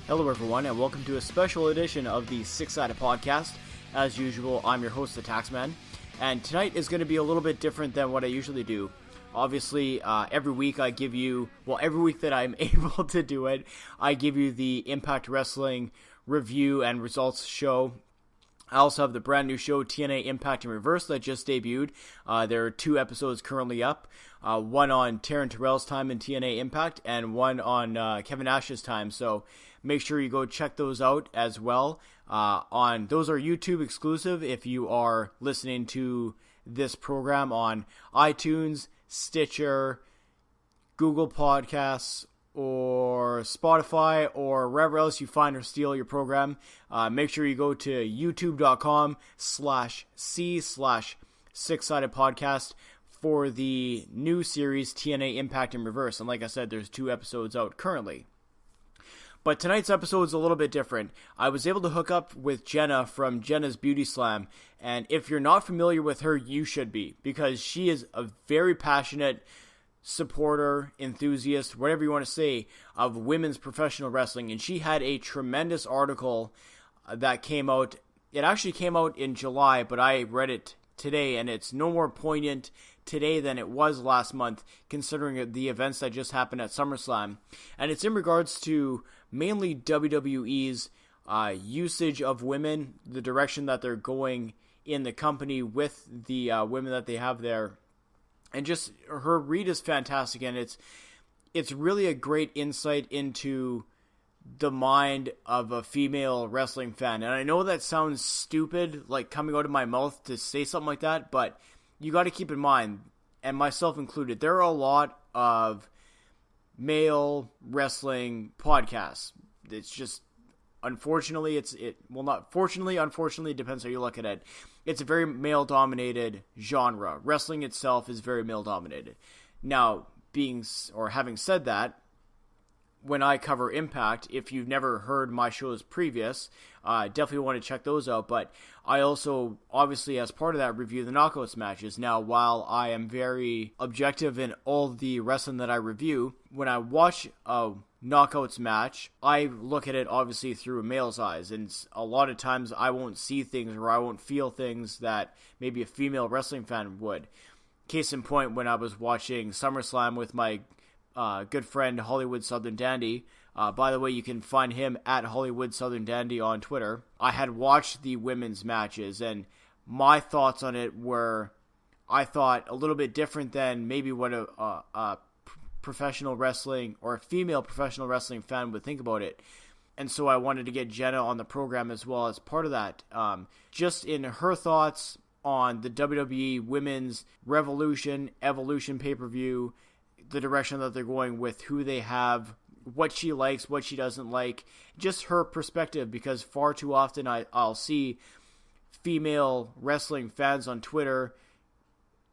Hello everyone, and welcome to a special edition of the Six-Sided Podcast. As usual, I'm your host, the Taxman, and tonight is going to be a little bit different than what I usually do. Obviously, every week I give you, every week that I'm able to do it, I give you the Impact Wrestling review and results show. I also have the brand new show, TNA Impact in Reverse, that just debuted. There are 2 episodes currently up. One on Taryn Terrell's time in TNA Impact, and one on Kevin Nash's time. So make sure you go check those out as well. Those are YouTube exclusive if you are listening to this program on iTunes, Stitcher, Google Podcasts, or Spotify, or wherever else you find or steal your program. Make sure you go to youtube.com/c/six-sided podcast for the new series TNA Impact in Reverse. And like I said, there's 2 episodes out currently. But tonight's episode is a little bit different. I was able to hook up with Jenna from Jenna's Beauty Slam. And if you're not familiar with her, you should be, because she is a very passionate supporter, enthusiast, whatever you want to say, of women's professional wrestling. And she had a tremendous article that came out. It actually came out in July, but I read it today, and it's no more poignant today than it was last month, considering the events that just happened at SummerSlam. And it's in regards to mainly WWE's usage of women, the direction that they're going in the company with the women that they have there. And just her read is fantastic, and it's really a great insight into the mind of a female wrestling fan. And I know that sounds stupid, like coming out of my mouth to say something like that, but you got to keep in mind, and myself included, there are a lot of male wrestling podcasts. It's just, unfortunately, unfortunately, it depends how you look at it. It's a very male-dominated genre. Wrestling itself is very male-dominated. Now, having said that, when I cover Impact, if you've never heard my shows previous, definitely want to check those out. But I also, obviously, as part of that, review the Knockouts matches. Now, while I am very objective in all the wrestling that I review, when I watch a Knockouts match, I look at it obviously through a male's eyes, and a lot of times I won't see things or I won't feel things that maybe a female wrestling fan would. Case in point, when I was watching SummerSlam with my good friend Hollywood Southern Dandy. By the way, you can find him at Hollywood Southern Dandy on Twitter. I had watched the women's matches, and my thoughts on it were, I thought, a little bit different than maybe what a professional wrestling or a female professional wrestling fan would think about it. And so I wanted to get Jenna on the program as well as part of that. Just in her thoughts on the WWE Women's Revolution, Evolution pay-per-view, the direction that they're going with, who they have, what she likes, what she doesn't like, just her perspective, because far too often I'll see female wrestling fans on Twitter,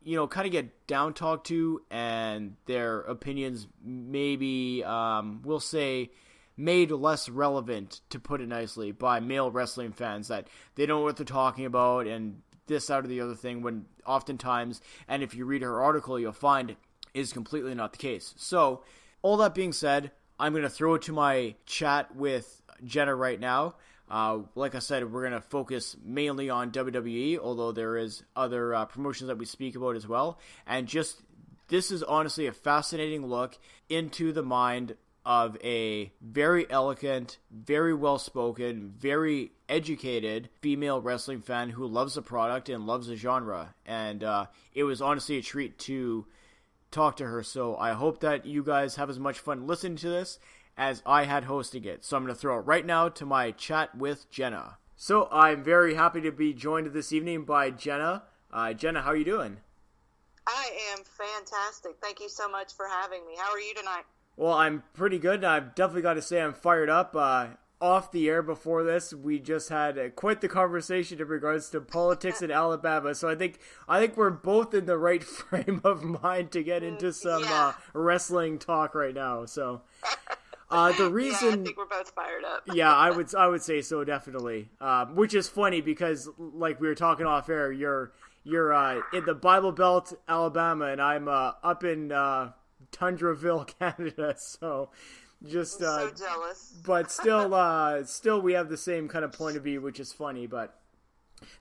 kind of get down talked to, and their opinions maybe, we'll say, made less relevant, to put it nicely, by male wrestling fans, that they don't know what they're talking about, and this, out of the other thing, when oftentimes, and if you read her article, you'll find is completely not the case. So, all that being said, I'm going to throw it to my chat with Jenna right now. Like I said, we're going to focus mainly on WWE, although there is other promotions that we speak about as well. And this is honestly a fascinating look into the mind of a very eloquent, very well-spoken, very educated female wrestling fan who loves the product and loves the genre. And it was honestly a treat to talk to her, so I hope that you guys have as much fun listening to this as I had hosting it. So I'm going to throw it right now to my chat with Jenna. So I'm very happy to be joined this evening by Jenna. Jenna, how are you doing? I am fantastic. Thank you so much for having me. How are you tonight? Well, I'm pretty good. I've definitely got to say I'm fired up. Off the air before this, we just had quite the conversation in regards to politics in Alabama. So I think we're both in the right frame of mind to get into some wrestling talk right now. So the reason, I think we're both fired up. Yeah, I would say so, definitely. Which is funny because, like we were talking off air, you're in the Bible Belt, Alabama, and I'm up in Tundraville, Canada. So Just I'm so jealous. But still we have the same kind of point of view, which is funny. But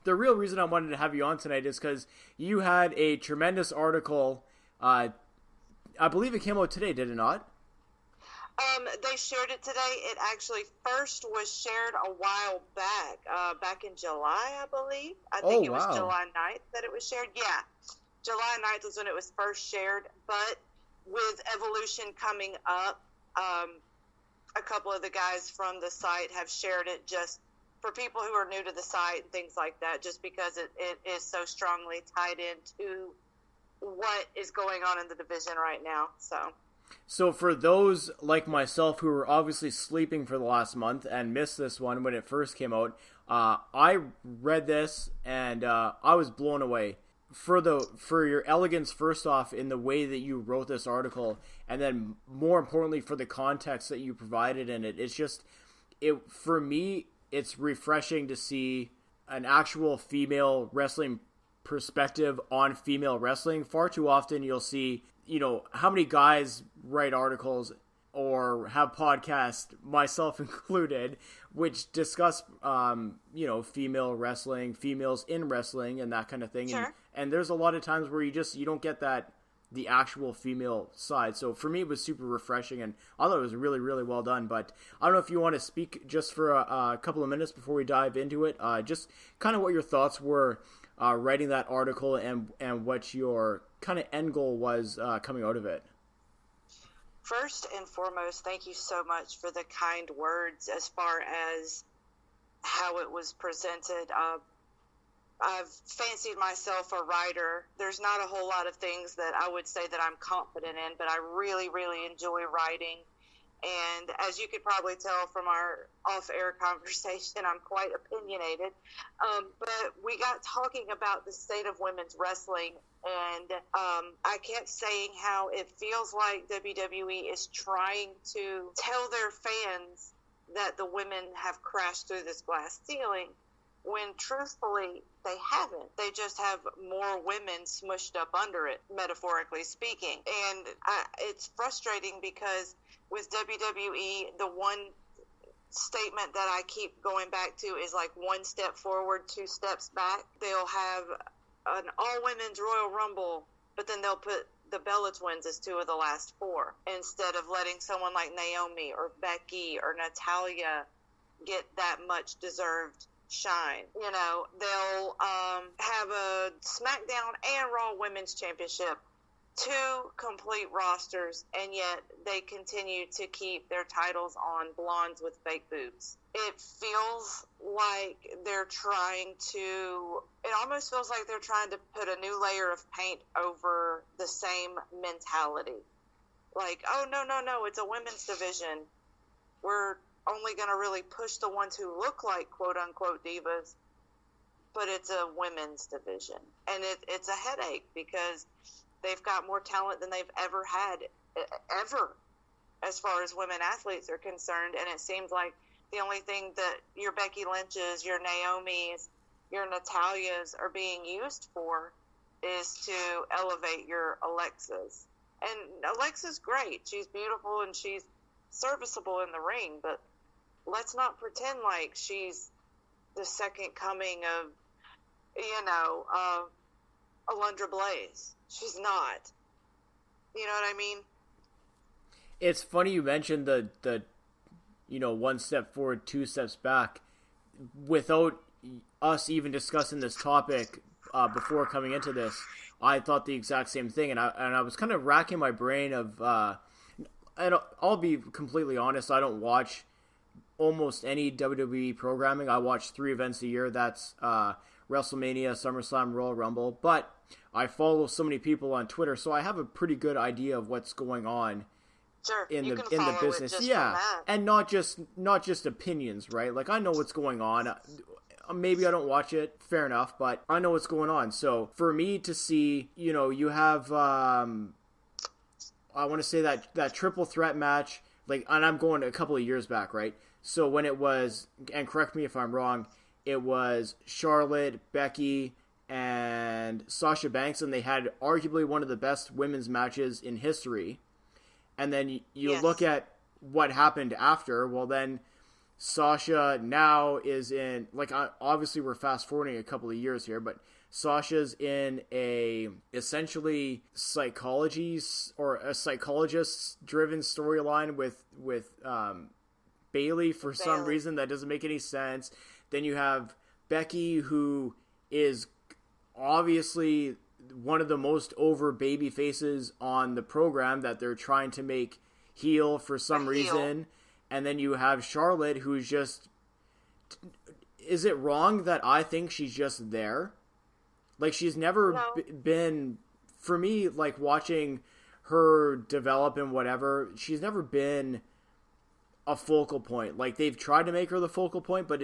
the real reason I wanted to have you on tonight is because you had a tremendous article. I believe it came out today, did it not? They shared it today. It actually first was shared a while back in July, I believe. I think it was July 9th that it was shared. Yeah, July 9th was when it was first shared. But with Evolution coming up, a couple of the guys from the site have shared it just for people who are new to the site and things like that, just because it is so strongly tied into what is going on in the division right now. So for those like myself who were obviously sleeping for the last month and missed this one when it first came out, I read this and I was blown away. For your elegance, first off, in the way that you wrote this article, and then more importantly for the context that you provided in it. For me, it's refreshing to see an actual female wrestling perspective on female wrestling. Far too often you'll see, how many guys write articles or have podcasts, myself included, which discuss, female wrestling, females in wrestling, and that kind of thing. Sure. And there's a lot of times where you don't get the actual female side. So for me, it was super refreshing, and I thought it was really, really well done. But I don't know if you want to speak just for a couple of minutes before we dive into it. Just kind of what your thoughts were writing that article and what your kind of end goal was coming out of it. First and foremost, thank you so much for the kind words as far as how it was presented. I've fancied myself a writer. There's not a whole lot of things that I would say that I'm confident in, but I really, really enjoy writing. And as you could probably tell from our off-air conversation, I'm quite opinionated. But we got talking about the state of women's wrestling, and I kept saying how it feels like WWE is trying to tell their fans that the women have crashed through this glass ceiling, when truthfully they haven't. They just have more women smushed up under it, metaphorically speaking. And it's frustrating because with WWE, the one statement that I keep going back to is like one step forward, two steps back. They'll have an all-women's Royal Rumble, but then they'll put the Bella Twins as two of the last four, instead of letting someone like Naomi or Becky or Natalia get that much deserved shine. They'll have a SmackDown and Raw Women's Championship, two complete rosters, and yet they continue to keep their titles on blondes with fake boobs. It feels like it almost feels like they're trying to put a new layer of paint over the same mentality. Like, oh, no, it's a women's division. We're only going to really push the ones who look like quote-unquote divas, but it's a women's division. And it's a headache because they've got more talent than they've ever had, ever, as far as women athletes are concerned. And it seems like the only thing that your Becky Lynch's, your Naomi's, your Natalia's are being used for is to elevate your Alexas. And Alexa's great. She's beautiful and she's serviceable in the ring, but let's not pretend like she's the second coming of, Alundra Blaze. She's not. You know what I mean? It's funny you mentioned the one step forward, two steps back. Without us even discussing this topic before coming into this, I thought the exact same thing, and I was kind of racking my brain of. I'll be completely honest. I don't watch almost any WWE programming. I watch 3 events a year. That's WrestleMania, SummerSlam, Royal Rumble. But I follow so many people on Twitter, so I have a pretty good idea of what's going on. Sure, in the business, and not just opinions, right? Like I know what's going on. Maybe I don't watch it, fair enough, but I know what's going on. So for me to see, you have, I want to say that triple threat match, like, and I'm going a couple of years back, right? So when it was, and correct me if I'm wrong, it was Charlotte, Becky, and Sasha Banks, and they had arguably one of the best women's matches in history. And then you look at what happened after, well then Sasha now is in, like, obviously we're fast forwarding a couple of years here, but Sasha's in a essentially psychologist driven storyline with Bailey for some reason that doesn't make any sense. Then you have Becky, who is obviously one of the most over baby faces on the program that they're trying to make heel for some reason. And then you have Charlotte, who's just... Is it wrong that I think she's just there? Like, she's never been... For me, like, watching her develop and whatever, she's never been a focal point. Like, they've tried to make her the focal point, but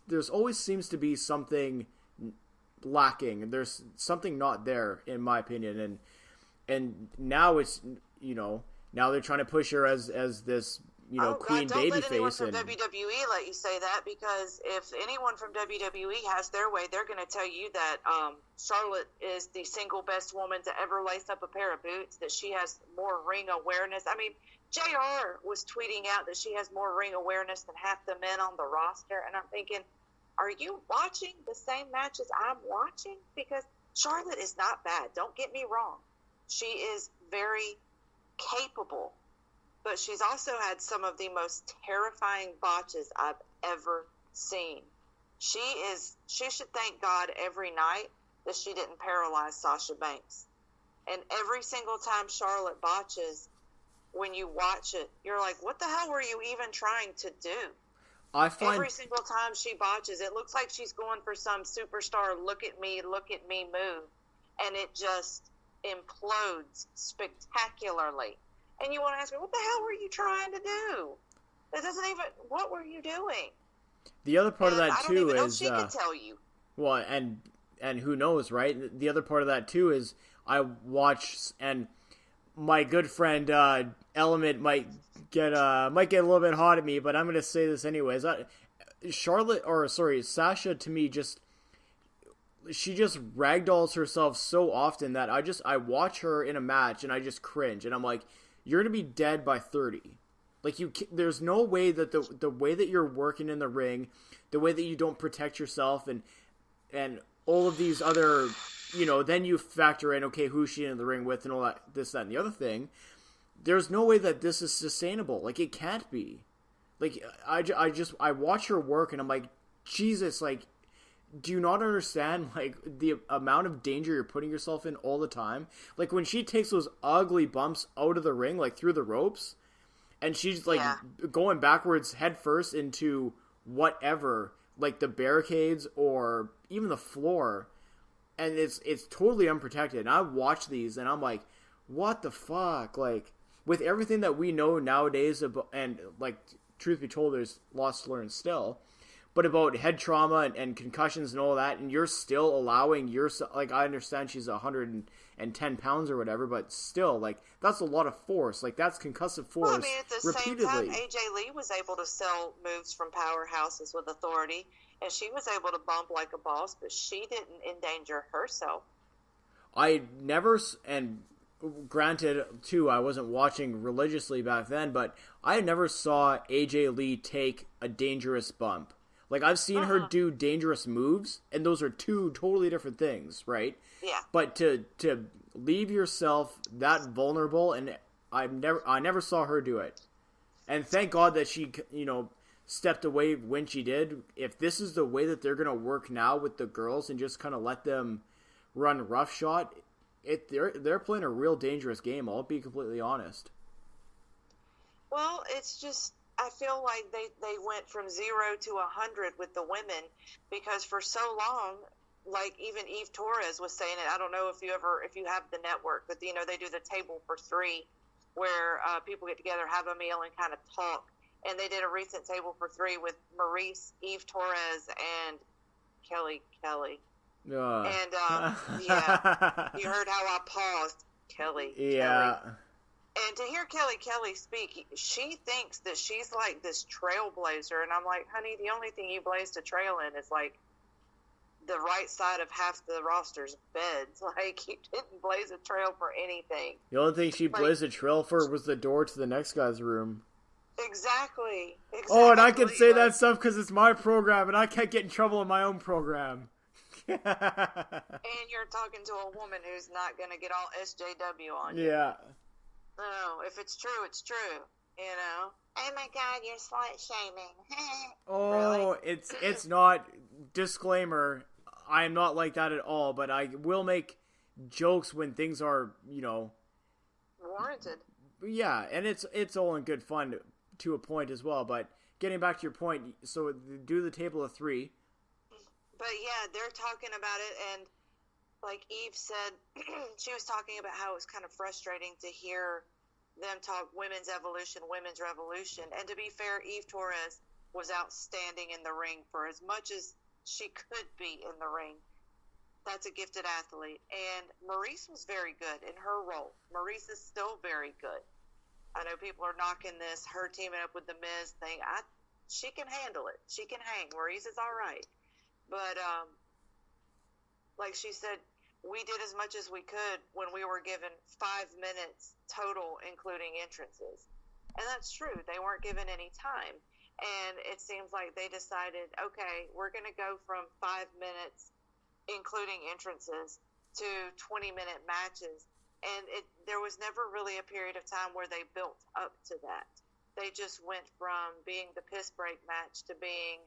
there's always seems to be something lacking. There's something not there, in my opinion. And now it's, now they're trying to push her as this... queen don't baby let anyone face. From WWE let you say that, because if anyone from WWE has their way, they're going to tell you that Charlotte is the single best woman to ever lace up a pair of boots, that she has more ring awareness. I mean, JR was tweeting out that she has more ring awareness than half the men on the roster, and I'm thinking, are you watching the same matches I'm watching? Because Charlotte is not bad. Don't get me wrong. She is very capable. But she's also had some of the most terrifying botches I've ever seen. She should thank God every night that she didn't paralyze Sasha Banks. And every single time Charlotte botches, when you watch it, you're like, what the hell were you even trying to do? Every single time she botches, it looks like she's going for some superstar look at me move. And it just implodes spectacularly. And you want to ask me, what the hell were you trying to do? That doesn't even... What were you doing? The other part of that, too, is... I don't even know if she can tell you. Well, and who knows, right? The other part of that, too, is I watch... And my good friend, Element, might get a little bit hot at me, but I'm going to say this anyways. Sasha, to me, she just ragdolls herself so often that I watch her in a match, and I just cringe. And I'm like... You're going to be dead by 30. Like, there's no way that the way that you're working in the ring, the way that you don't protect yourself, and all of these other, then you factor in, okay, who's she in the ring with and all that, this, that, and the other thing. There's no way that this is sustainable. Like, it can't be. Like, I watch her work and I'm like, Jesus, like, do you not understand, like, the amount of danger you're putting yourself in all the time? Like, when she takes those ugly bumps out of the ring, like, through the ropes, and she's, like, going backwards head first into whatever, like, the barricades or even the floor, and it's totally unprotected. And I watch these, and I'm like, what the fuck? Like, with everything that we know nowadays, and, like, truth be told, there's lots to learn still, but about head trauma and concussions and all that, and you're still allowing yourself, like, I understand she's 110 pounds or whatever, but still, like, that's a lot of force. Like, that's concussive force. Well, I mean, at the same time, AJ Lee was able to sell moves from powerhouses with authority, and she was able to bump like a boss, but she didn't endanger herself. I never, and granted, too, I wasn't watching religiously back then, but I never saw AJ Lee take a dangerous bump. Like, I've seen her do dangerous moves, and those are two totally different things, right? Yeah. But to leave yourself that vulnerable, and I never saw her do it. And thank God that she, stepped away when she did. If this is the way that they're going to work now with the girls and just kind of let them run roughshod, they're playing a real dangerous game, I'll be completely honest. Well, it's just... I feel like they went from 0 to 100 with the women, because for so long, like even Eve Torres was saying it. I don't know if you have the network, but they do the table for three, where people get together, have a meal, and kind of talk. And they did a recent table for three with Maurice, Eve Torres, and Kelly. And you heard how I paused. Kelly. And to hear Kelly speak, she thinks that she's like this trailblazer, and I'm like, honey, the only thing you blazed a trail in is like the right side of half the roster's beds. Like, you didn't blaze a trail for anything. The only thing she blazed a trail for was the door to the next guy's room. Exactly. Oh, and I can say that stuff because it's my program, and I can't get in trouble in my own program. And you're talking to a woman who's not going to get all SJW on you. Yeah. No, if it's true, it's true. You know? Oh my God, you're slut shaming. Oh, really? it's not. Disclaimer, I am not like that at all, but I will make jokes when things are, warranted. Yeah, and it's all in good fun to a point as well, but getting back to your point, so do the table of three. But yeah, they're talking about it, and like Eve said, she was talking about how it was kind of frustrating to hear them talk women's evolution, women's revolution. And to be fair, Eve Torres was outstanding in the ring for as much as she could be in the ring. That's a gifted athlete. And Maurice was very good in her role. Maurice is still very good. I know people are knocking this, her teaming up with the Miz thing. She can handle it. She can hang. Maurice is all right. But like she said, we did as much as we could when we were given 5 minutes total, including entrances. And that's true. They weren't given any time. And it seems like they decided, okay, we're going to go from 5 minutes, including entrances, to 20-minute matches. And there was never really a period of time where they built up to that. They just went from being the piss break match to being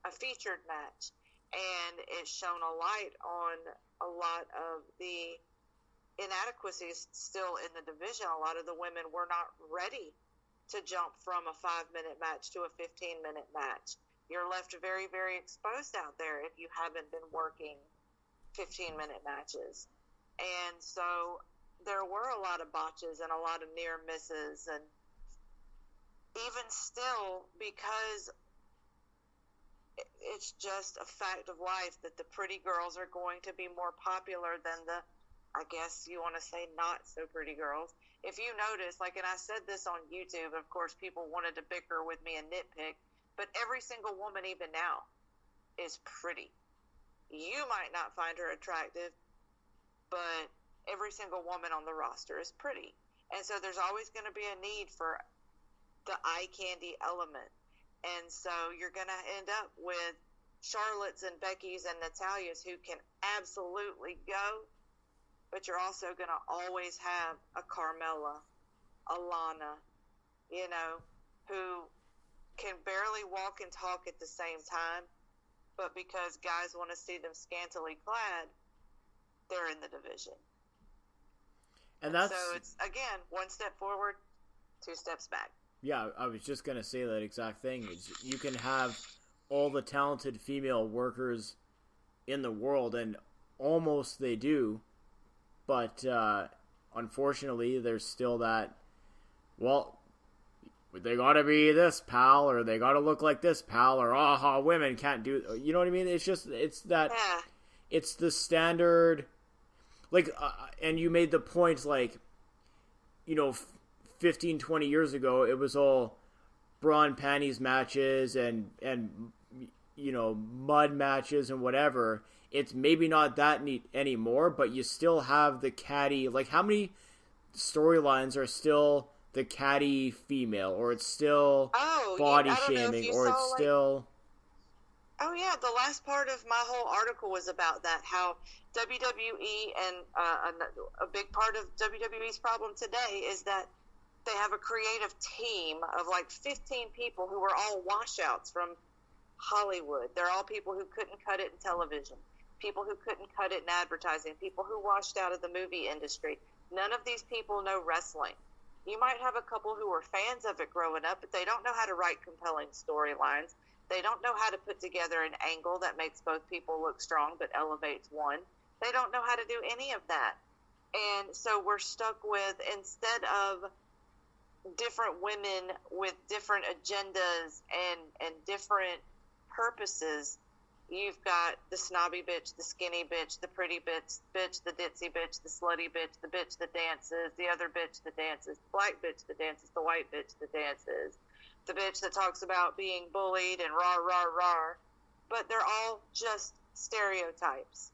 a featured match. And it shone a light on a lot of the inadequacies still in the division. A lot of the women were not ready to jump from a 5-minute match to a 15-minute match. You're left very, very exposed out there if you haven't been working 15-minute matches. And so there were a lot of botches and a lot of near misses. And even still, because it's just a fact of life that the pretty girls are going to be more popular than the, I guess you want to say, not so pretty girls. If you notice, like, and I said this on YouTube, of course, people wanted to bicker with me and nitpick, but every single woman, even now, is pretty. You might not find her attractive, but every single woman on the roster is pretty. And so there's always going to be a need for the eye candy element. And so you're going to end up with Charlotte's and Becky's and Natalia's who can absolutely go, but you're also going to always have a Carmella, a Lana, who can barely walk and talk at the same time, but because guys want to see them scantily clad, they're in the division. And so it's, again, 1 step forward, 2 steps back. Yeah, I was just going to say that exact thing. You can have all the talented female workers in the world, and almost they do, but unfortunately there's still that, well, they got to be this, pal, or they got to look like this, pal, or women can't do, you know what I mean? It's just, it's that, it's the standard, like, and you made the point, like, 15, 20 years ago, it was all bra and panties matches and mud matches and whatever. It's maybe not that neat anymore, but you still have the catty. Like, how many storylines are still the catty female, or it's still body shaming, or it's still... Oh, yeah, the last part of my whole article was about that, how WWE and a big part of WWE's problem today is that they have a creative team of like 15 people who are all washouts from Hollywood. They're all people who couldn't cut it in television, people who couldn't cut it in advertising, people who washed out of the movie industry. None of these people know wrestling. You might have a couple who were fans of it growing up, but they don't know how to write compelling storylines. They don't know how to put together an angle that makes both people look strong but elevates one. They don't know how to do any of that. And so we're stuck with, instead of different women with different agendas and different purposes, you've got the snobby bitch, the skinny bitch, the pretty bitch, the ditzy bitch, the slutty bitch, the bitch that dances, the other bitch that dances, the black bitch that dances, the white bitch that dances, the bitch that talks about being bullied and rah, rah, rah. But they're all just stereotypes.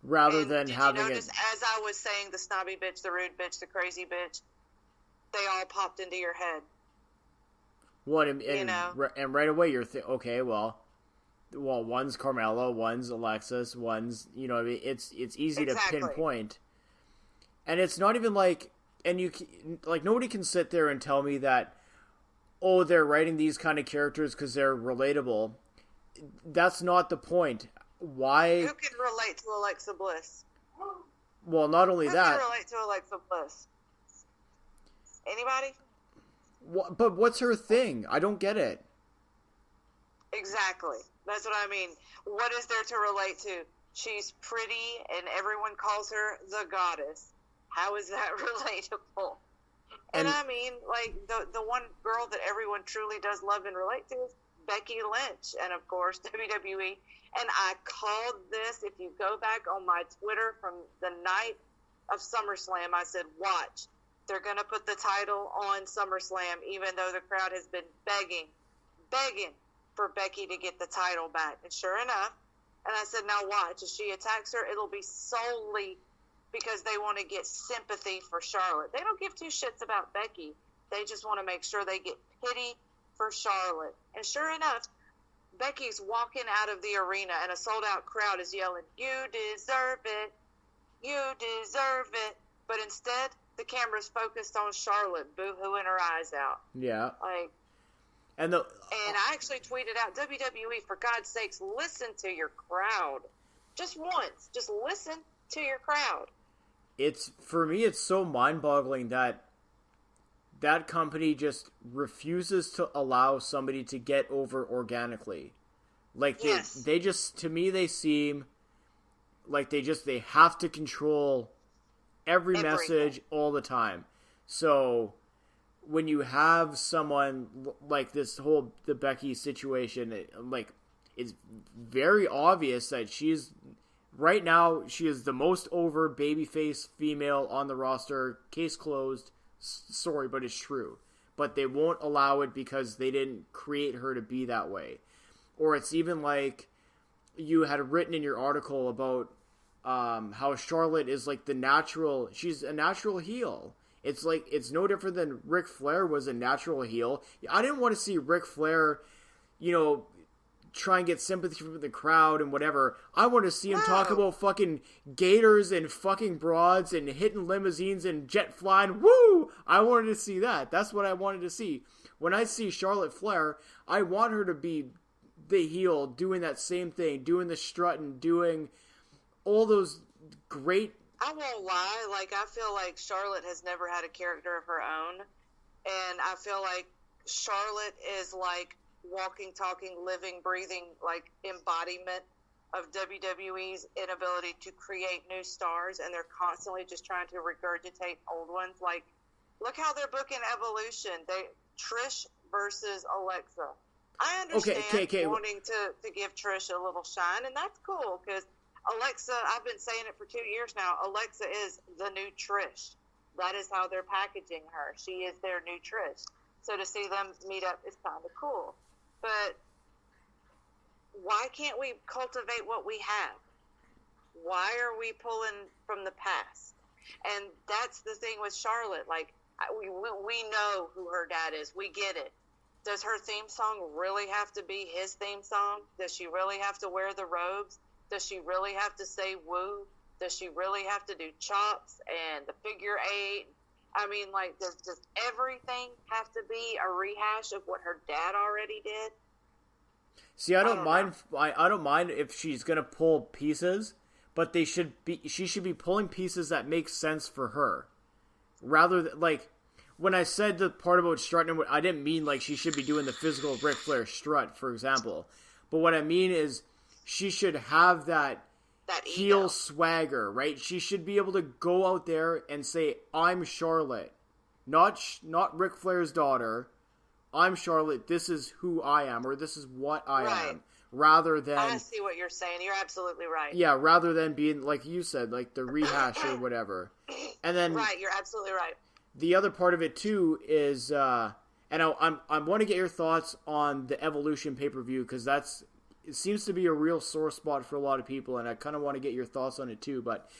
Rather than having it... As I was saying, the snobby bitch, the rude bitch, the crazy bitch, they all popped into your head. What and right away you're okay, well, one's Carmella, one's Alexis, one's I mean, it's easy to pinpoint, and it's not even like, and nobody can sit there and tell me that, oh, they're writing these kind of characters because they're relatable. That's not the point. Why? Who can relate to Alexa Bliss? Well, not only that. Who can relate to Alexa Bliss? Anybody? But what's her thing? I don't get it. Exactly. That's what I mean. What is there to relate to? She's pretty, and everyone calls her the goddess. How is that relatable? And I mean, like, the one girl that everyone truly does love and relate to is Becky Lynch, and of course WWE. And I called this, if you go back on my Twitter from the night of SummerSlam, I said, watch. They're going to put the title on SummerSlam, even though the crowd has been begging for Becky to get the title back. And sure enough, and I said, now watch. If she attacks her, it'll be solely because they want to get sympathy for Charlotte. They don't give two shits about Becky. They just want to make sure they get pity for Charlotte. And sure enough, Becky's walking out of the arena, and a sold-out crowd is yelling, "You deserve it. You deserve it." But instead, the camera's focused on Charlotte, boo-hooing her eyes out. Yeah. And I actually tweeted out, WWE, for God's sakes, listen to your crowd. Just once. Just listen to your crowd. For me, it's so mind-boggling that company just refuses to allow somebody to get over organically. Like, they just, to me, they seem like they have to control every message all the time. So when you have someone like the Becky situation, it's very obvious that right now she is the most over babyface female on the roster. Case closed. Sorry, but it's true. But they won't allow it because they didn't create her to be that way. Or it's even like you had written in your article about how Charlotte is like she's a natural heel. It's like, it's no different than Ric Flair was a natural heel. I didn't want to see Ric Flair, try and get sympathy from the crowd and whatever. I want to see him talk about fucking gators and fucking broads and hitting limousines and jet flying. Woo! I wanted to see that. That's what I wanted to see. When I see Charlotte Flair, I want her to be the heel, doing that same thing, doing the strutting, doing all those great... I won't lie, I feel like Charlotte has never had a character of her own, and I feel like Charlotte is like walking, talking, living, breathing, embodiment of WWE's inability to create new stars, and they're constantly just trying to regurgitate old ones. Look how they're booking Evolution. Trish versus Alexa. I understand wanting to give Trish a little shine, and that's cool, because Alexa, I've been saying it for 2 years now, Alexa is the new Trish. That is how they're packaging her. She is their new Trish. So to see them meet up is kind of cool. But why can't we cultivate what we have? Why are we pulling from the past? And that's the thing with Charlotte. We know who her dad is. We get it. Does her theme song really have to be his theme song? Does she really have to wear the robes? Does she really have to say woo? Does she really have to do chops and the figure eight? I mean, does everything have to be a rehash of what her dad already did? See, I don't mind. I don't mind if she's gonna pull pieces, but she should be pulling pieces that make sense for her, rather than when I said the part about strutting, I didn't mean she should be doing the physical Ric Flair strut, for example. But what I mean is, she should have that heel swagger, right? She should be able to go out there and say, "I'm Charlotte," not Ric Flair's daughter. "I'm Charlotte. This is who I am," or "This is what I am." Rather than, I see what you're saying. You're absolutely right. Yeah, rather than being like you said, the rehash or whatever. And then right, you're absolutely right. The other part of it too is, and I want to get your thoughts on the Evolution pay-per-view, because it seems to be a real sore spot for a lot of people, and I kind of want to get your thoughts on it too. But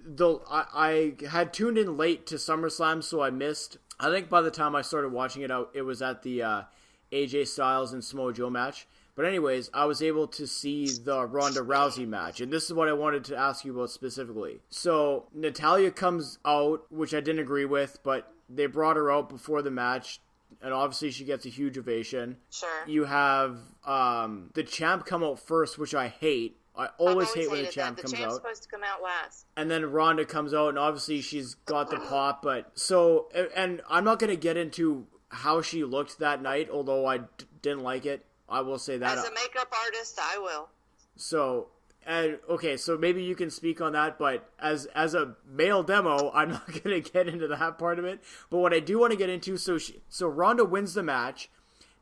I had tuned in late to SummerSlam, so I missed. I think by the time I started watching it, it was at the AJ Styles and Samoa Joe match. But anyways, I was able to see the Ronda Rousey match, and this is what I wanted to ask you about specifically. So Natalya comes out, which I didn't agree with, but they brought her out before the match, and obviously she gets a huge ovation. Sure. You have the champ come out first, which I hate. I always hate when the champ comes out. The champ's supposed to come out last. And then Ronda comes out, and obviously she's got the pop. But so, and I'm not going to get into how she looked that night, although I didn't like it. I will say that. As a makeup artist, I will. So, okay, so maybe you can speak on that, but as a male demo, I'm not going to get into that part of it. But what I do want to get into, so Ronda wins the match.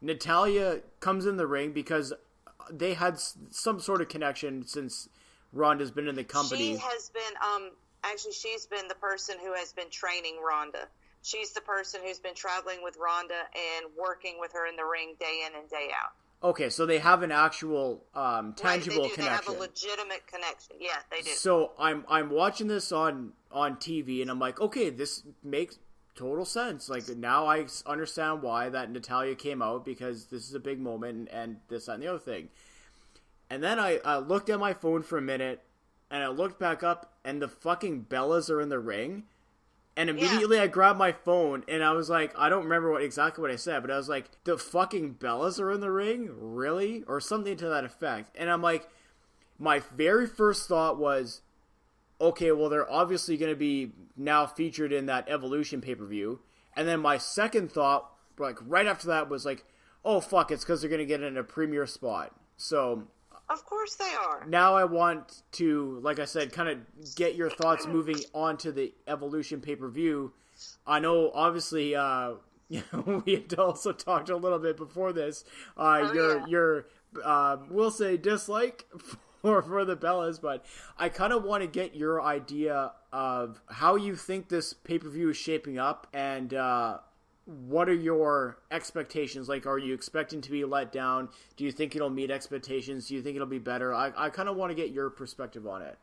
Natalya comes in the ring because they had some sort of connection since Ronda's been in the company. She has been, actually, she's been the person who has been training Ronda. She's the person who's been traveling with Ronda and working with her in the ring day in and day out. Okay, so they have an actual tangible connection. They have a legitimate connection. Yeah, they do. So I'm watching this on TV, and I'm like, okay, this makes total sense. Like, now I understand why that Natalya came out, because this is a big moment, and this, that, and the other thing. And then I looked at my phone for a minute, and I looked back up, and the fucking Bellas are in the ring. And immediately I grabbed my phone, and I was like, I don't remember exactly what I said, but I was like, the fucking Bellas are in the ring? Really? Or something to that effect. And I'm like, my very first thought was, okay, well, they're obviously going to be now featured in that Evolution pay-per-view. And then my second thought, like right after that, was like, oh, fuck, it's because they're going to get in a premier spot. So of course they are. Now I want to, like I said, kind of get your thoughts moving on to the Evolution pay-per-view. I know, obviously, we had also talked a little bit before this. Your we'll say dislike for the Bellas, but I kind of want to get your idea of how you think this pay-per-view is shaping up, and what are your expectations? Like, are you expecting to be let down? Do you think it'll meet expectations? Do you think it'll be better? I kind of want to get your perspective on it.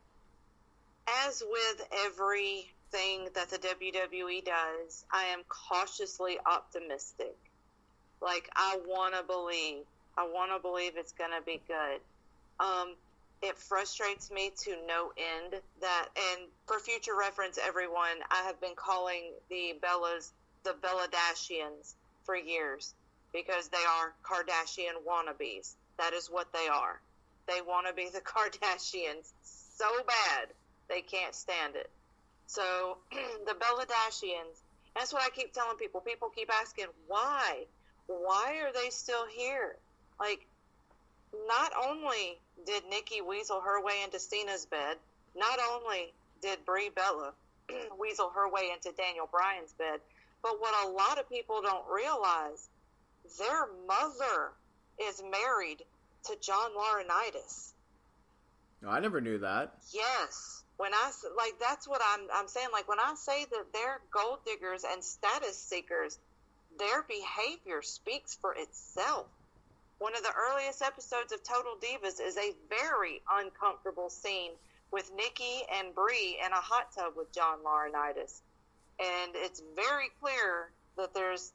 As with everything that the WWE does, I am cautiously optimistic. Like, I want to believe it's going to be good. It frustrates me to no end that, and for future reference, everyone, I have been calling the Bellas the Belladashians for years, because they are Kardashian wannabes. That is what they are. They want to be the Kardashians so bad they can't stand it. So the Belladashians, that's what I keep telling people. People keep asking, why? Why are they still here? Like, not only did Nikki weasel her way into Cena's bed, not only did Brie Bella weasel her way into Daniel Bryan's bed, but what a lot of people don't realize, their mother is married to John Laurinaitis. No, I never knew that. Yes. That's what I'm saying. Like, when I say that they're gold diggers and status seekers, their behavior speaks for itself. One of the earliest episodes of Total Divas is a very uncomfortable scene with Nikki and Brie in a hot tub with John Laurinaitis. And it's very clear that there's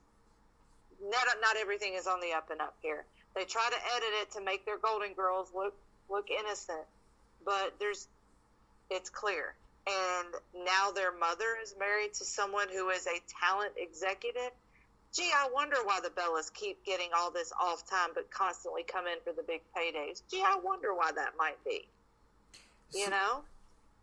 not everything is on the up and up here. They try to edit it to make their Golden Girls look innocent, but it's clear. And now their mother is married to someone who is a talent executive. Gee, I wonder why the Bellas keep getting all this off time but constantly come in for the big paydays. Gee, I wonder why that might be. You know?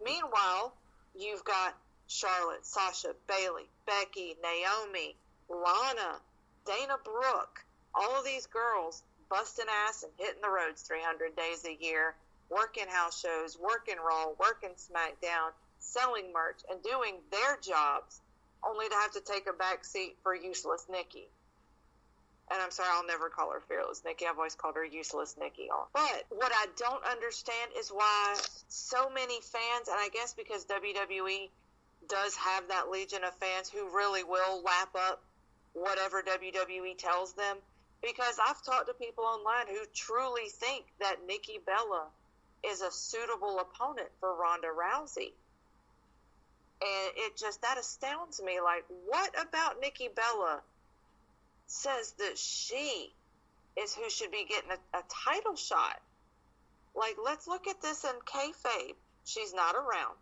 Meanwhile, you've got Charlotte, Sasha, Bayley, Becky, Naomi, Lana, Dana Brooke, all of these girls busting ass and hitting the roads 300 days a year, working house shows, working Raw, working SmackDown, selling merch, and doing their jobs, only to have to take a back seat for useless Nikki. And I'm sorry, I'll never call her Fearless Nikki. I've always called her Useless Nikki. But what I don't understand is why so many fans, and I guess because WWE does have that legion of fans who really will lap up whatever WWE tells them, because I've talked to people online who truly think that Nikki Bella is a suitable opponent for Ronda Rousey. that astounds me. Like, what about Nikki Bella says that she is who should be getting a title shot? Like, let's look at this in kayfabe. She's not around.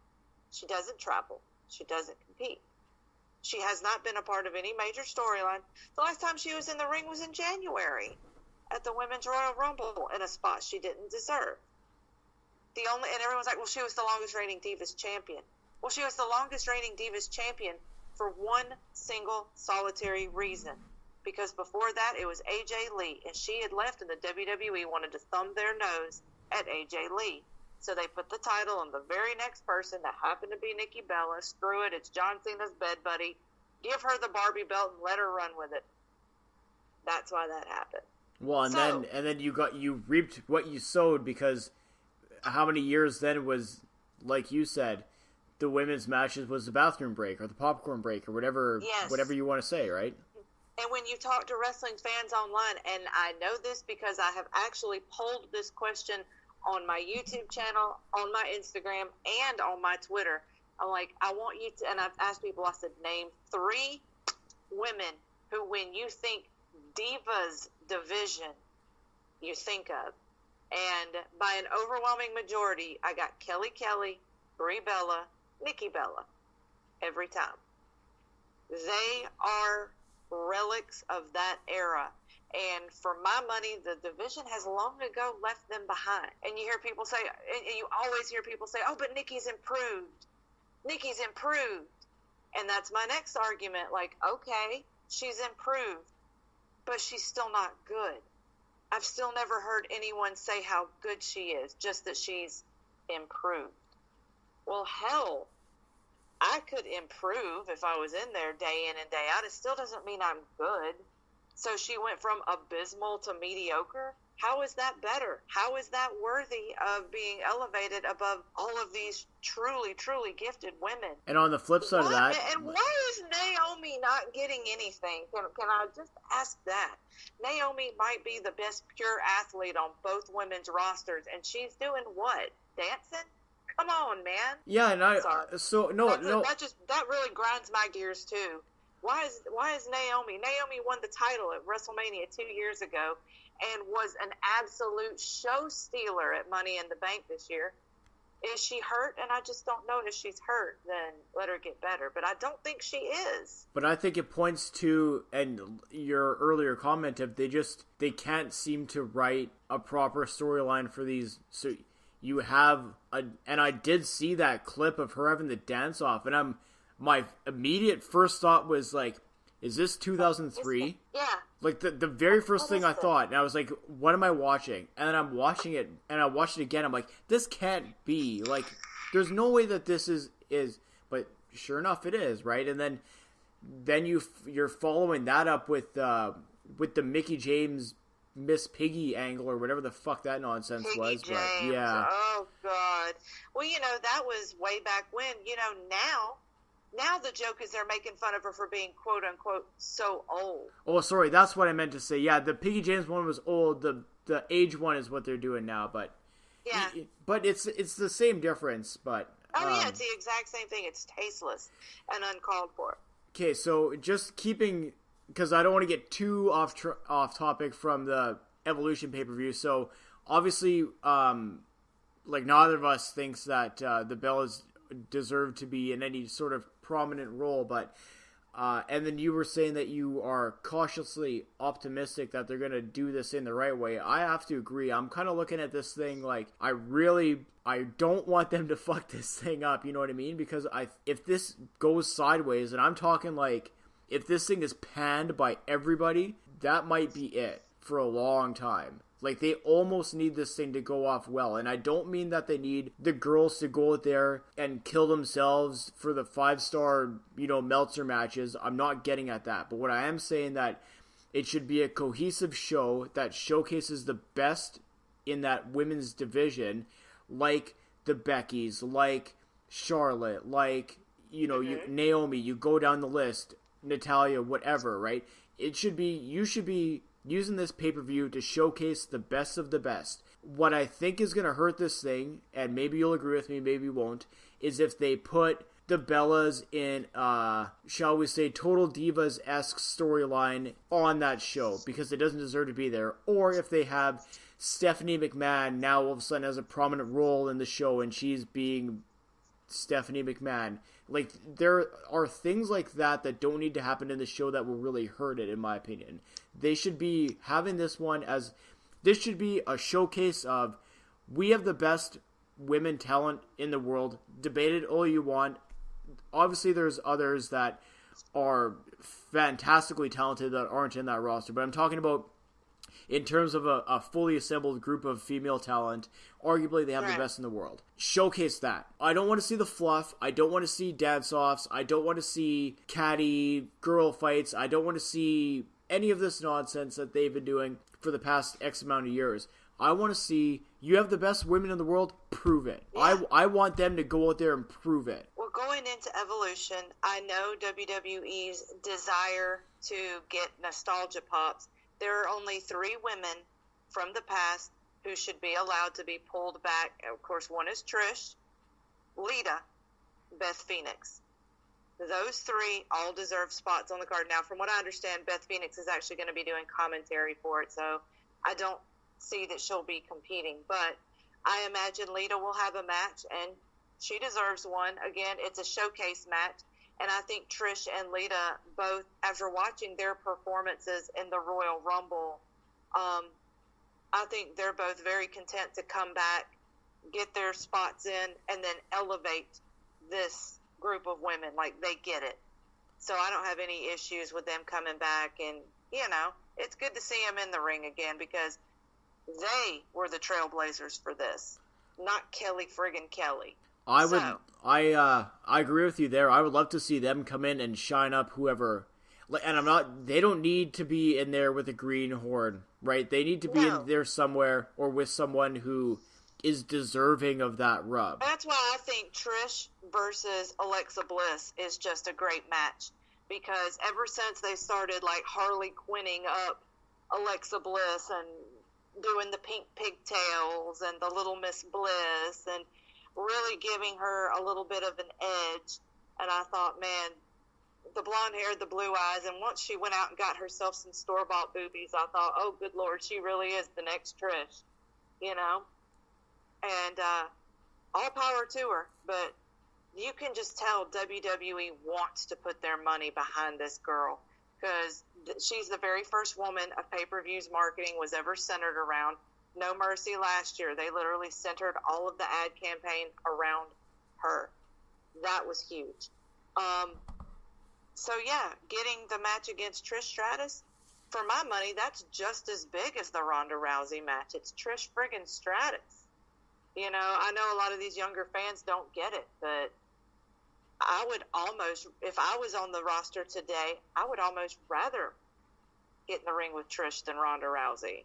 She doesn't travel. She doesn't compete. She has not been a part of any major storyline. The last time she was in the ring was in January at the Women's Royal Rumble in a spot she didn't deserve. And everyone's like, well, she was the longest reigning Divas champion. Well, she was the longest reigning Divas champion for one single solitary reason. Because before that, it was AJ Lee, and she had left, and the WWE wanted to thumb their nose at AJ Lee. So they put the title on the very next person that happened to be Nikki Bella. Screw it, it's John Cena's bed buddy. Give her the Barbie belt and let her run with it. That's why that happened. Well, and then you reaped what you sowed, because how many years then was, like you said, the women's matches was the bathroom break or the popcorn break or whatever, yes, whatever you want to say, right? And when you talk to wrestling fans online, and I know this because I have actually polled this question on my YouTube channel, on my Instagram, and on my Twitter. I'm like, I want you to, and I've asked people, I said, name 3 women who, when you think Divas division, you think of. And by an overwhelming majority, I got Kelly Kelly, Brie Bella, Nikki Bella, every time. They are relics of that era. And for my money, the division has long ago left them behind. And you hear people say, and you always hear people say, oh, but Nikki's improved. Nikki's improved. And that's my next argument. Like, okay, she's improved, but she's still not good. I've still never heard anyone say how good she is, just that she's improved. Well, hell, I could improve if I was in there day in and day out. It still doesn't mean I'm good. So she went from abysmal to mediocre. How is that better? How is that worthy of being elevated above all of these truly, truly gifted women? And on the flip side of that... And why is Naomi not getting anything? Can I just ask that? Naomi might be the best pure athlete on both women's rosters, and she's doing what? Dancing? Come on, man. Yeah, and I... Sorry. So, no. That really grinds my gears, too. Why is Naomi? Naomi won the title at WrestleMania 2 years ago and was an absolute show stealer at Money in the Bank this year. Is she hurt? And I just don't know if she's hurt. Then let her get better. But I don't think she is. But I think it points to, and your earlier comment of they can't seem to write a proper storyline for these. So you have and I did see that clip of her having the dance off, and my immediate first thought was like, is this 2003? Yeah. Like the very first thing I thought, and I was like, what am I watching? And then I'm watching it, and I watched it again. I'm like, this can't be. Like, there's no way that this is. But sure enough, it is, right? And then you're following that up with the Mickie James Miss Piggy angle or whatever the fuck that nonsense Piggy was. James. But yeah. Oh God. Well, that was way back when. Now the joke is they're making fun of her for being quote unquote so old. Oh, sorry, that's what I meant to say. Yeah, the Piggy James one was old. The age one is what they're doing now, but yeah, but it's the same difference. But yeah, it's the exact same thing. It's tasteless and uncalled for. Okay, so just keeping, because I don't want to get too off topic from the Evolution pay-per-view. So obviously, like neither of us thinks that the Bellas deserve to be in any sort of prominent role, but and then you were saying that you are cautiously optimistic that they're going to do this in the right way. I have to agree. I'm kind of looking at this thing like I don't want them to fuck this thing up, you know what I mean? Because if this goes sideways, and I'm talking like if this thing is panned by everybody, that might be it for a long time. Like, they almost need this thing to go off well. And I don't mean that they need the girls to go out there and kill themselves for the 5-star, Meltzer matches. I'm not getting at that. But what I am saying that it should be a cohesive show that showcases the best in that women's division, like the Beckys, like Charlotte, like, Naomi, you go down the list, Natalya, whatever, right? You should be using this pay-per-view to showcase the best of the best. What I think is going to hurt this thing, and maybe you'll agree with me, maybe you won't, is if they put the Bellas in, shall we say, Total Divas-esque storyline on that show, because it doesn't deserve to be there. Or if they have Stephanie McMahon now all of a sudden has a prominent role in the show and she's being Stephanie McMahon. Like, there are things like that that don't need to happen in the show that will really hurt it, in my opinion. They should be having this one as... This should be a showcase of, we have the best women talent in the world. Debate it all you want. Obviously, there's others that are fantastically talented that aren't in that roster. But I'm talking about in terms of a fully assembled group of female talent. Arguably, they have the best in the world. Showcase that. I don't want to see the fluff. I don't want to see dance-offs. I don't want to see catty girl fights. I don't want to see any of this nonsense that they've been doing for the past X amount of years. I want to see, you have the best women in the world, prove it. Yeah. I want them to go out there and prove it. Well, going into Evolution, I know WWE's desire to get nostalgia pops. There are only 3 women from the past who should be allowed to be pulled back. Of course, one is Trish, Lita, Beth Phoenix. Those 3 all deserve spots on the card. Now, from what I understand, Beth Phoenix is actually going to be doing commentary for it, so I don't see that she'll be competing. But I imagine Lita will have a match, and she deserves one. Again, it's a showcase match, and I think Trish and Lita both, after watching their performances in the Royal Rumble, I think they're both very content to come back, get their spots in, and then elevate this group of women. Like, they get it. So I don't have any issues with them coming back, and it's good to see them in the ring again, because they were the trailblazers for this, not Kelly friggin' Kelly. I agree with you there. I would love to see them come in and shine up whoever, and they don't need to be in there with a green horn, right? They need to be in there somewhere or with someone who is deserving of that rub. That's why I think Trish versus Alexa Bliss is just a great match, because ever since they started like Harley Quinning up Alexa Bliss and doing the pink pigtails and the Little Miss Bliss and really giving her a little bit of an edge, and I thought, man, the blonde hair, the blue eyes, and once she went out and got herself some store-bought boobies, I thought, oh, good Lord, she really is the next Trish, And all power to her, but you can just tell WWE wants to put their money behind this girl, because she's the very first woman of pay-per-views marketing was ever centered around. No Mercy last year, they literally centered all of the ad campaign around her. That was huge. So yeah, getting the match against Trish Stratus, for my money, that's just as big as the Ronda Rousey match. It's Trish friggin' Stratus. I know a lot of these younger fans don't get it, but I would almost, if I was on the roster today, I would almost rather get in the ring with Trish than Ronda Rousey.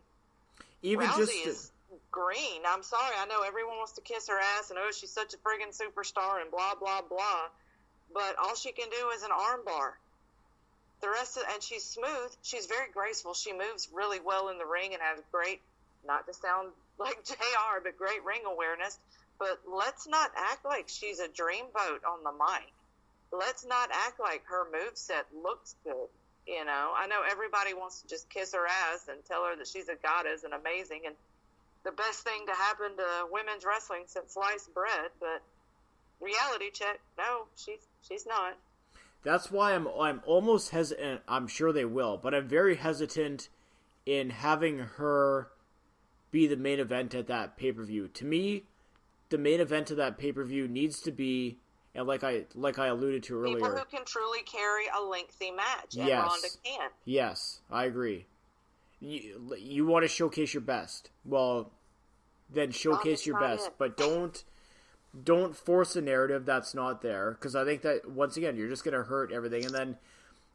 Rousey is green. I'm sorry. I know everyone wants to kiss her ass and, oh, she's such a friggin' superstar and blah, blah, blah. But all she can do is an arm bar. The rest of, and she's smooth. She's very graceful. She moves really well in the ring and has great, not to sound like JR, but great ring awareness. But let's not act like she's a dreamboat on the mic. Let's not act like her moveset looks good. I know everybody wants to just kiss her ass and tell her that she's a goddess and amazing and the best thing to happen to women's wrestling since sliced bread. But reality check, no, she's not. That's why I'm almost hesitant. I'm sure they will, but I'm very hesitant in having her be the main event at that pay-per-view. To me, the main event of that pay-per-view needs to be, and like I alluded to earlier, people who can truly carry a lengthy match, and Ronda can't. Yes, I agree. You want to showcase your best. Well, then showcase your best, but don't force a narrative that's not there, because I think that, once again, you're just going to hurt everything. And then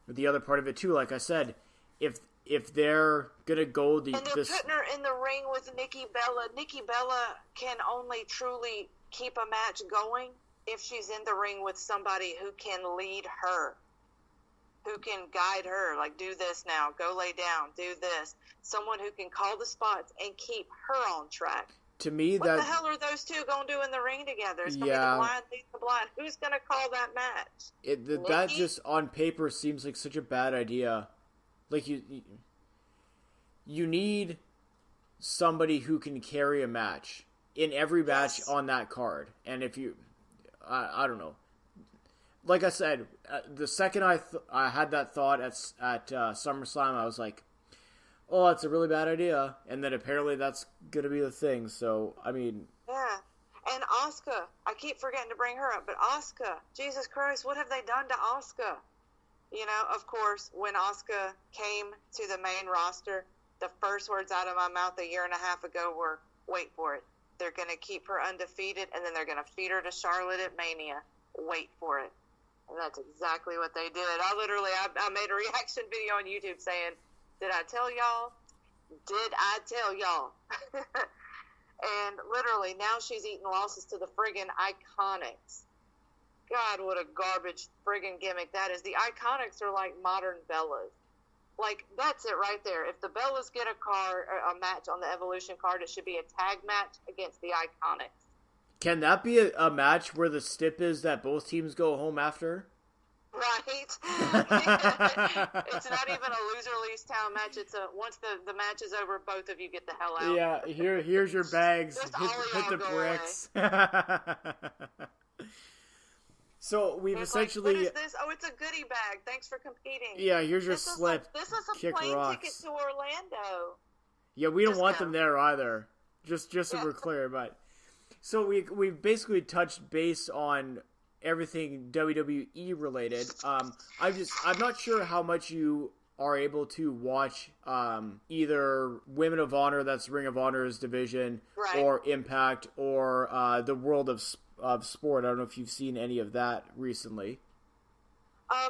the other part of it, too, like I said, if they're going to go and they're putting her in the ring with Nikki Bella. Nikki Bella can only truly keep a match going if she's in the ring with somebody who can lead her, who can guide her, like, do this now, go lay down, do this. Someone who can call the spots and keep her on track. to me, what the hell are those two going to do in the ring together? It's going to be the blind leading the blind. Who's going to call that match? That just on paper seems like such a bad idea. Like you need somebody who can carry a match in every match on that card. And if you, I don't know. Like I said, the second I had that thought at SummerSlam, I was like, oh, that's a really bad idea. And then apparently that's going to be the thing. So, I mean... Yeah. And Asuka. I keep forgetting to bring her up, but Asuka. Jesus Christ, what have they done to Asuka? You know, of course, when Asuka came to the main roster, the first words out of my mouth a year and a half ago were, wait for it. They're going to keep her undefeated, and then they're going to feed her to Charlotte at Mania. Wait for it. And that's exactly what they did. I made a reaction video on YouTube saying, did I tell y'all? Did I tell y'all? And literally, now she's eating losses to the friggin' Iconics. God, what a garbage friggin' gimmick that is. The Iconics are like modern Bellas. Like, that's it right there. If the Bellas get a match on the Evolution card, it should be a tag match against the Iconics. Can that be a match where the stip is that both teams go home after? Right. It's not even a loser leaves town match. It's once the match is over, both of you get the hell out. Yeah, here's your bags. Hit the bricks. So we've essentially. Like, what is this? Oh, it's a goodie bag. Thanks for competing. Yeah, here's your slip. This is a Kick plane rocks. ticket to Orlando. Yeah, we don't want them there either. Just so we're clear, but. So we basically touched base on everything WWE related. I'm not sure how much you are able to watch either Women of Honor, that's Ring of Honor's division, right, or Impact, or the World of Sport. I don't know if you've seen any of that recently. I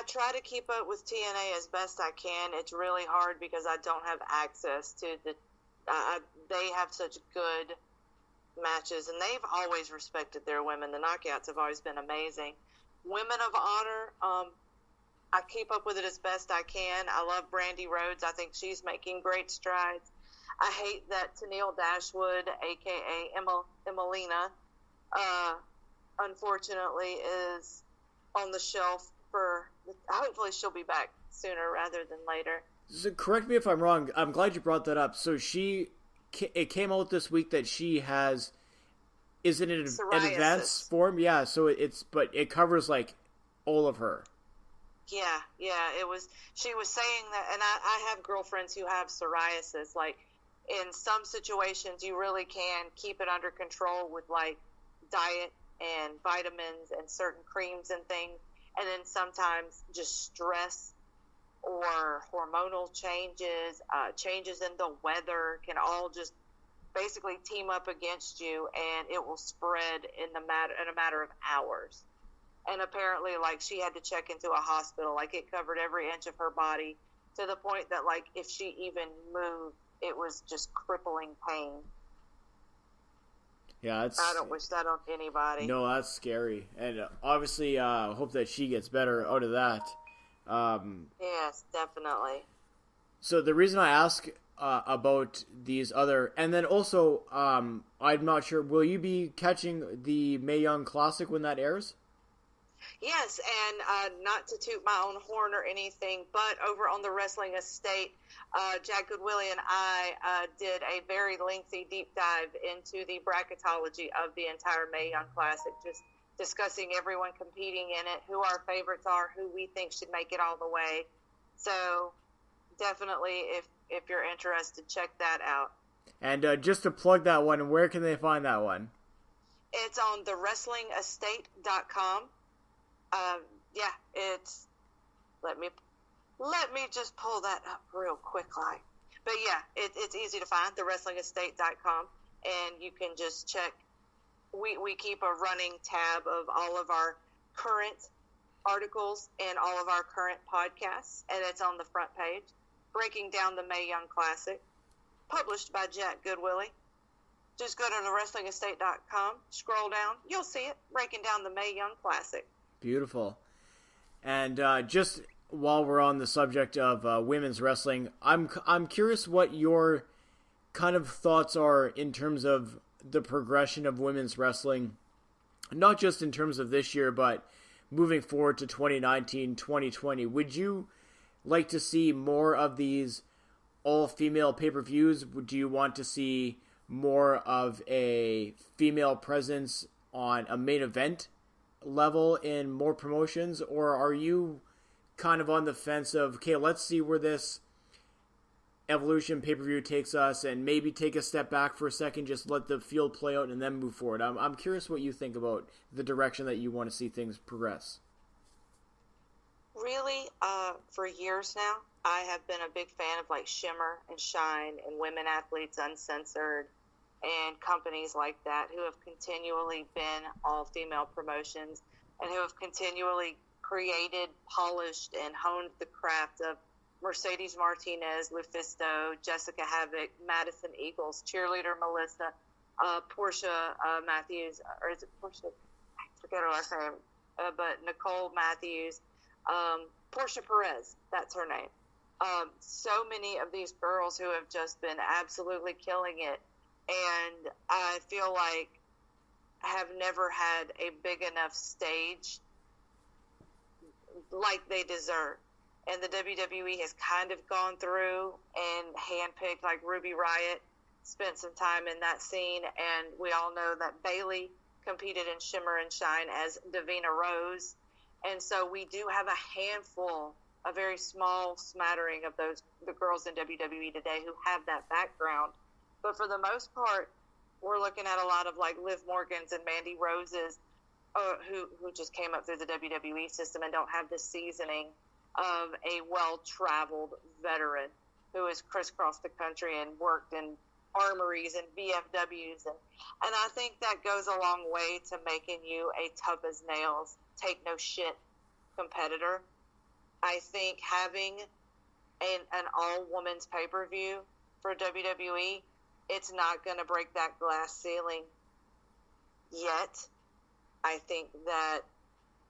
try to keep up with TNA as best I can. It's really hard because I don't have access to the. They have such good matches, and they've always respected their women. The knockouts have always been amazing. Women of Honor, I keep up with it as best I can. I love Brandy Rhodes. I think she's making great strides. I hate that Tennille Dashwood, a.k.a. Emelina, unfortunately is on the shelf for... Hopefully she'll be back sooner rather than later. So correct me if I'm wrong. I'm glad you brought that up. So it came out this week that she has, is it an advanced form? Yeah, so but it covers like all of her. Yeah, it was, she was saying that, and I have girlfriends who have psoriasis. Like, in some situations, you really can keep it under control with like diet and vitamins and certain creams and things. And then sometimes just stress or hormonal changes, changes in the weather can all just basically team up against you, and it will spread in a matter of hours. And apparently, like, she had to check into a hospital. Like, it covered every inch of her body to the point that, like, if she even moved, it was just crippling pain. Yeah, I don't wish that on anybody. No, that's scary. And obviously, hope that she gets better out of that. Yes, definitely. So the reason I ask about these other, and then also, I'm not sure, will you be catching the Mae Young Classic when that airs? Yes, and not to toot my own horn or anything, but over on the Wrestling Estate, Jack Goodwillie and I did a very lengthy deep dive into the bracketology of the entire Mae Young Classic, just discussing everyone competing in it, who our favorites are, who we think should make it all the way. So definitely, if you're interested, check that out. And just to plug that one, where can they find that one? It's on thewrestlingestate.com. Yeah, it's, let me just pull that up real quick, like. But yeah, it's easy to find, thewrestlingestate.com, and you can just check. We keep a running tab of all of our current articles and all of our current podcasts, and it's on the front page, breaking down the Mae Young Classic, published by Jack Goodwillie. Just go to thewrestlingestate.com, scroll down, you'll see it, breaking down the Mae Young Classic. Beautiful. And just while we're on the subject of women's wrestling, I'm curious what your kind of thoughts are in terms of the progression of women's wrestling, not just in terms of this year, but moving forward to 2019, 2020. Would you like to see more of these all-female pay-per-views? Do you want to see more of a female presence on a main event level in more promotions? Or are you kind of on the fence of, okay, let's see where this Evolution pay-per-view takes us and maybe take a step back for a second, just let the field play out and then move forward? I'm curious what you think about the direction that you want to see things progress. Really, for years now, I have been a big fan of like Shimmer and Shine and Women Athletes Uncensored and companies like that who have continually been all-female promotions and who have continually created, polished, and honed the craft of Mercedes Martinez, Lufisto, Jessica Havoc, Madison Eagles, Cheerleader Melissa, Portia Matthews, or is it Portia? I forget her last name, but Nicole Matthews, Portia Perez, that's her name. So many of these girls who have just been absolutely killing it, and I feel like have never had a big enough stage like they deserve. And the WWE has kind of gone through and handpicked, like Ruby Riott spent some time in that scene, and we all know that Bayley competed in Shimmer and Shine as Davina Rose. And so we do have a handful, a very small smattering of the girls in WWE today who have that background. But for the most part, we're looking at a lot of like Liv Morgans and Mandy Roses who just came up through the WWE system and don't have the seasoning of a well-traveled veteran who has crisscrossed the country and worked in armories and VFWs. And I think that goes a long way to making you a tough as nails, take no shit competitor. I think having an all-women's pay-per-view for WWE, it's not going to break that glass ceiling yet. I think that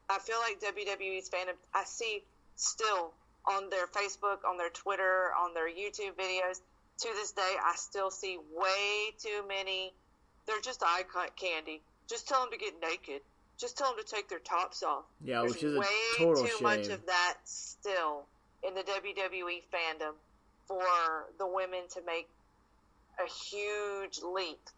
I feel like WWE's fandom, I see still on their Facebook, on their Twitter, on their YouTube videos, to this day, I still see way too many. They're just eye candy. Just tell them to get naked. Just tell them to take their tops off. Yeah, There's which is a way total too shame. much of that still in the WWE fandom for the women to make a huge leap.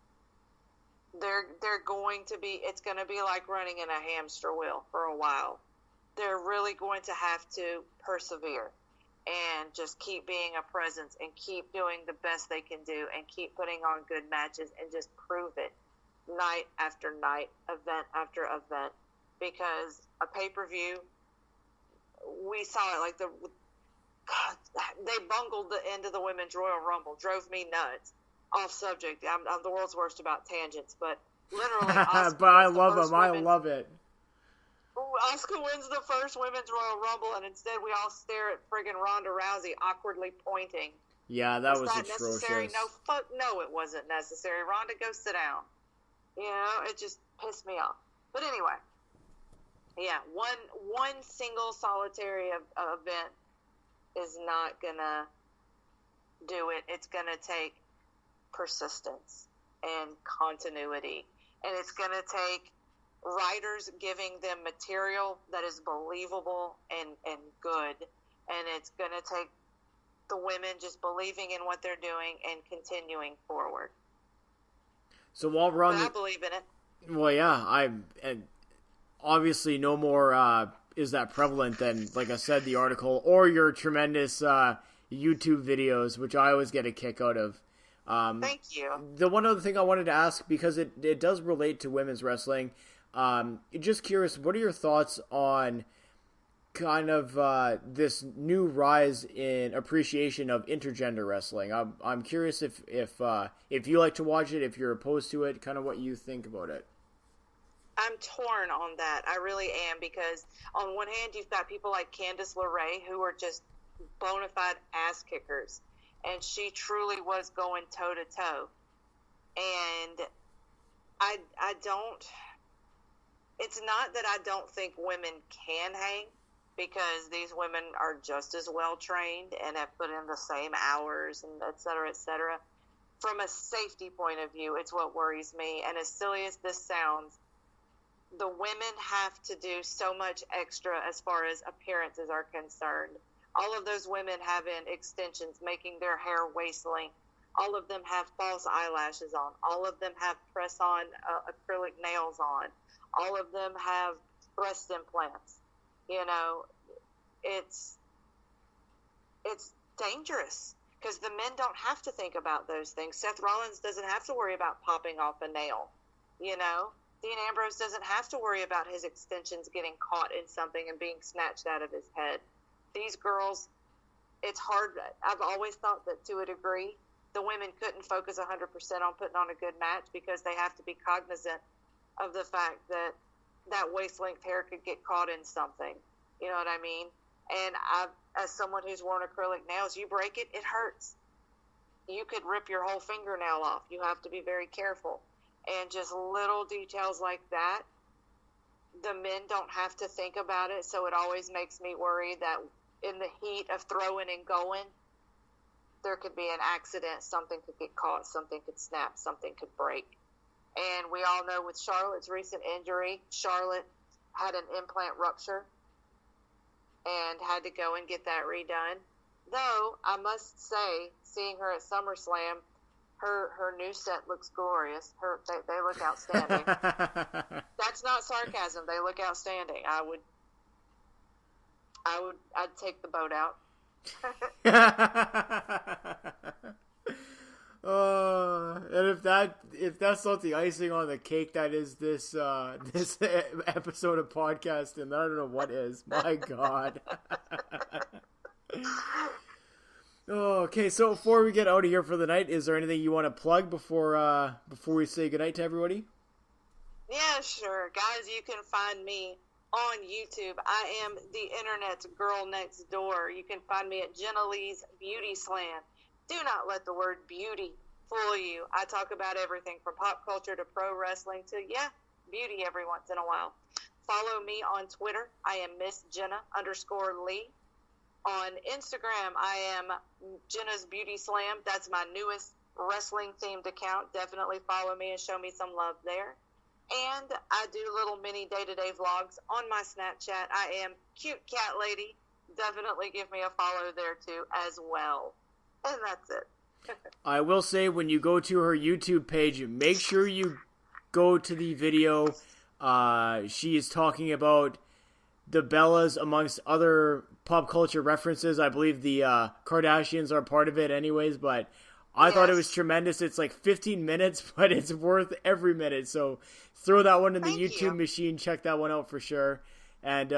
They're going to be, it's going to be like running in a hamster wheel for a while. They're really going to have to persevere and just keep being a presence and keep doing the best they can do and keep putting on good matches and just prove it night after night, event after event. Because a pay-per-view, we saw it like they bungled the end of the Women's Royal Rumble, drove me nuts. Off subject, I'm the world's worst about tangents, but literally, but I love them. I love it. Asuka wins the first Women's Royal Rumble, and instead we all stare at friggin' Ronda Rousey awkwardly pointing. Yeah, that was atrocious. Necessary? No, it wasn't necessary. Ronda, go sit down. You know, it just pissed me off. But anyway, yeah, one single solitary event is not gonna do it. It's gonna take persistence and continuity, and it's going to take writers giving them material that is believable and good, and it's going to take the women just believing in what they're doing and continuing forward. So while we're on I believe in it. Well, yeah, and obviously no more is that prevalent than, like I said, the article or your tremendous YouTube videos, which I always get a kick out of. Thank you. The one other thing I wanted to ask, because it does relate to women's wrestling, just curious, what are your thoughts on kind of this new rise in appreciation of intergender wrestling? I'm curious if you like to watch it, if you're opposed to it, kind of what you think about it. I'm torn on that. I really am, because on one hand, you've got people like Candice LeRae who are just bona fide ass kickers. And she truly was going toe-to-toe. And I don't... It's not that I don't think women can hang, because these women are just as well trained and have put in the same hours and et cetera, et cetera. from a safety point of view, it's what worries me. And as silly as this sounds, the women have to do so much extra as far as appearances are concerned. All of those women having extensions, making their hair waist length. All of them have false eyelashes on. All of them have press-on acrylic nails on. All of them have breast implants. You know, it's dangerous because the men don't have to think about those things. Seth Rollins doesn't have to worry about popping off a nail. You know, Dean Ambrose doesn't have to worry about his extensions getting caught in something and being snatched out of his head. These girls, it's hard. I've always thought that to a degree, the women couldn't focus 100% on putting on a good match because they have to be cognizant of the fact that that waist-length hair could get caught in something. You know what I mean? And as someone who's worn acrylic nails, you break it, it hurts. You could rip your whole fingernail off. You have to be very careful. And just little details like that, the men don't have to think about it, so it always makes me worry that in the heat of throwing and going, there could be an accident, something could get caught, something could snap, something could break. And we all know with Charlotte's recent injury, Charlotte had an implant rupture and had to go and get that redone. Though, I must say, seeing her at SummerSlam, her new set looks glorious. They look outstanding. That's not sarcasm. They look outstanding. I'd take the boat out. And if that's not the icing on the cake, that is this episode of podcast, and I don't know what is. My God. Okay, so before we get out of here for the night, is there anything you want to plug before we say goodnight to everybody? Yeah, sure. Guys, you can find me on YouTube. I am the internet's girl next door. You can find me at Jenna Lee's Beauty Slam. Do not let the word beauty fool you. I talk about everything from pop culture to pro wrestling to, beauty every once in a while. Follow me on Twitter. I am Miss Jenna_Lee. On Instagram, I am Jenna's Beauty Slam. That's my newest wrestling-themed account. Definitely follow me and show me some love there. And I do little mini day-to-day vlogs on my Snapchat. I am Cute Cat Lady. Definitely give me a follow there, too, as well. And that's it. I will say, when you go to her YouTube page, make sure you go to the video. She is talking about the Bellas amongst other pop culture references. I believe the Kardashians are part of it anyways, but I thought it was tremendous. It's like 15 minutes, but it's worth every minute. So throw that one in the YouTube machine. Check that one out for sure. And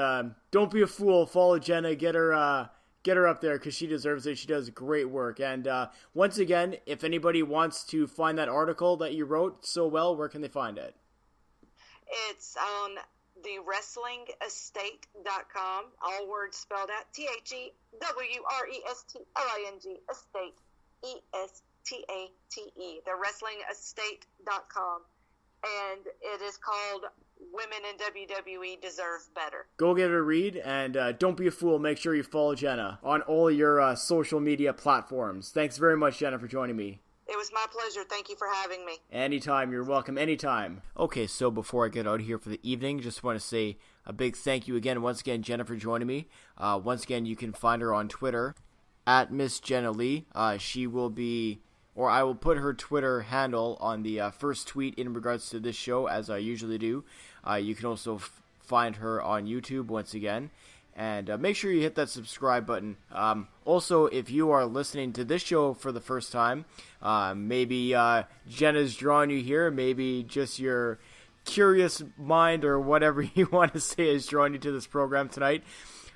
don't be a fool. Follow Jenna. Get her up there because she deserves it. She does great work. And once again, if anybody wants to find that article that you wrote so well, where can they find it? It's on the wrestlingestate.com, all words spelled out, THEWRESTLING, estate, ESTATE, the wrestlingestate.com, and it is called Women in WWE Deserve Better. Go get a read, and don't be a fool. Make sure you follow Jenna on all your social media platforms. Thanks very much, Jenna, for joining me. It was my pleasure. Thank you for having me. Anytime. You're welcome. Anytime. Okay, so before I get out of here for the evening, just want to say a big thank you again, once again, Jenna, for joining me. Once again, you can find her on Twitter, at Miss Jenna Lee. She will be, or I will put her Twitter handle on the first tweet in regards to this show, as I usually do. You can also find her on YouTube, once again. And make sure you hit that subscribe button. Also, if you are listening to this show for the first time, maybe Jenna's drawing you here, maybe just your curious mind or whatever you want to say is drawing you to this program tonight,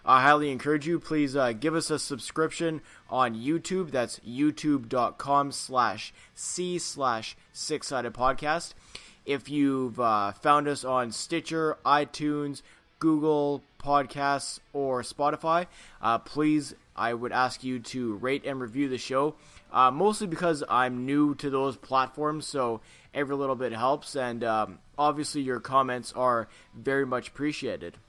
I highly encourage you, please give us a subscription on YouTube. That's youtube.com/C/six-sided-podcast. If you've found us on Stitcher, iTunes, Google Podcasts, or Spotify, please, I would ask you to rate and review the show, mostly because I'm new to those platforms, so every little bit helps, and obviously your comments are very much appreciated.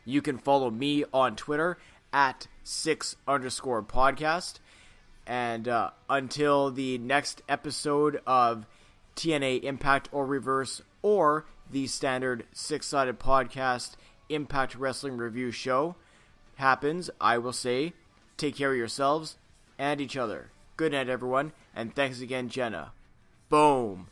You can follow me on Twitter at @6_podcast, And until the next episode of TNA Impact or Reverse, or the standard six-sided podcast Impact Wrestling Review show happens, I will say, take care of yourselves and each other. Good night, everyone, and thanks again, Jenna. Boom.